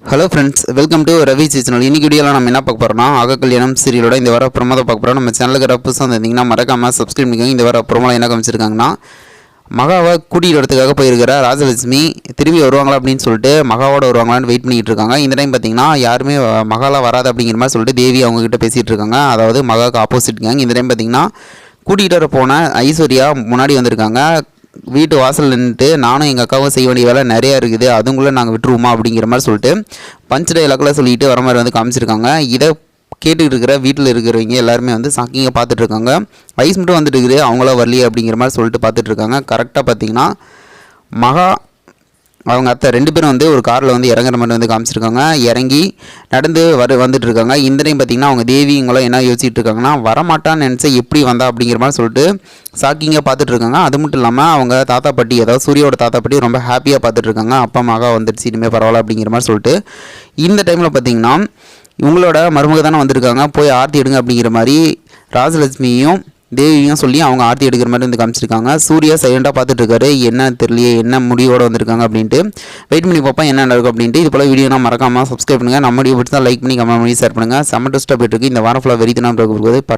Hello friends, welcome to Ravi channel. இன்னைக்கு வீடியோவில் நம்ம என்ன பார்க்க போகிறோம்னா, ஆக கல்யாணம் சீரியலோட இந்த வார ப்ரோமோ பார்க்க போகிறோம். நம்ம சேனலுக்கு புதுசாக வந்திருந்தீங்கன்னா மறக்காமல் சப்ஸ்கிரைப் பண்ணிக்கோங்க. இந்த வார ப்ரோமோவில் என்ன காமிச்சிருக்காங்கன்னா, மகாவை கூட்டிகிட்டு வரதுக்காக போயிருக்கிற ராஜலட்சுமி திரும்பி வருவாங்களா அப்படின்னு சொல்லிட்டு மகாவோட வருவாங்களான்னு வெயிட் பண்ணிகிட்டு இருக்காங்க. இந்த டைம் பார்த்தீங்கன்னா யாருமே மகாலாம் வராது அப்படிங்கிற மாதிரி சொல்லிட்டு தேவி அவங்ககிட்ட பேசிகிட்டு இருக்காங்க. அதாவது மகாவுக்கு ஆப்போசிட் கேங். இந்த டைம் பார்த்தீங்கன்னா கூட்டிகிட்டு வர போன ஐஸ்வர்யா முன்னாடி வந்திருக்காங்க. வீட்டு வாசல் நின்றுட்டு நானும் எங்கள் அக்காவும் செய்ய வேண்டிய வேலை நிறையா இருக்குது, அதுக்குள்ளே நாங்கள் விட்டுருவோமா அப்படிங்கிற மாதிரி சொல்லிட்டு பஞ்ச் டைலாக்லாம் சொல்லிட்டு வர மாதிரி வந்து காமிச்சிருக்காங்க. இதை கேட்டுக்கிட்டு இருக்கிற வீட்டில் இருக்கிறவங்க எல்லாருமே வந்து சாக்கிங்க பார்த்துட்டு இருக்காங்க. ஐஸ் மட்டும் வந்துட்டு இருக்குது, அவங்களா வரலையே அப்படிங்கிற மாதிரி சொல்லிட்டு பார்த்துட்டு இருக்காங்க. கரெக்டாக பார்த்தீங்கன்னா மகா அவங்க அத்தை ரெண்டு பேரும் வந்து ஒரு காரில் வந்து இறங்குற மாதிரி வந்து காமிச்சிருக்காங்க. இறங்கி நடந்து வந்துட்டு இருக்காங்க. இந்த டைம் பார்த்திங்கன்னா அவங்க தேவி இவங்களாம் என்ன யோசிச்சுட்டு இருக்காங்கன்னா, வரமாட்டான்னு நினச்சா எப்படி வந்தா அப்படிங்கிற மாதிரி சொல்லிட்டு ஷாக்கிங்காக பார்த்துட்டு இருக்காங்க. அது மட்டும் இல்லாமல் அவங்க தாத்தா பாட்டி, அதாவது சூரியோட தாத்தா பாட்டி ரொம்ப ஹாப்பியாக பார்த்துட்டு இருக்காங்க. அப்பா மகா வந்துடுச்சு, இனிமேல் பரவாயில்ல அப்படிங்கிற மாதிரி சொல்லிட்டு. இந்த டைமில் பார்த்திங்கன்னா இவங்களோட மருமக தானே வந்திருக்காங்க, போய் ஆர்த்தி எடுங்க அப்படிங்கிற மாதிரி ராஜலட்சுமியும் தேவியும் சொல்லி அவங்க ஆர்த்தி எடுக்கிற மாதிரி வந்து காமிச்சிருக்காங்க. சூர்யா சைலண்டாக பார்த்துட்டு இருக்காரு. என்ன தெரியலையே, என்ன முடிவோடு வந்திருக்காங்க அப்படின்ட்டு வெயிட் பண்ணி பார்ப்போம் என்ன நடக்கும் அப்படின்ட்டு. இது போல் வீடியோ நான் மறக்காமல் சப்ஸ்கிரைப் பண்ணுங்கள். நம்ம வீடியோ பிடிச்சா லைக் பண்ணி கமெண்ட் பண்ணி ஷேர் பண்ணுங்கள். செம்ம டெஸ்ட்டாக போயிட்டு இருக்கு. இந்த வாரம் ஃபுல்லாக வெறித்தனம் பாருங்கள்.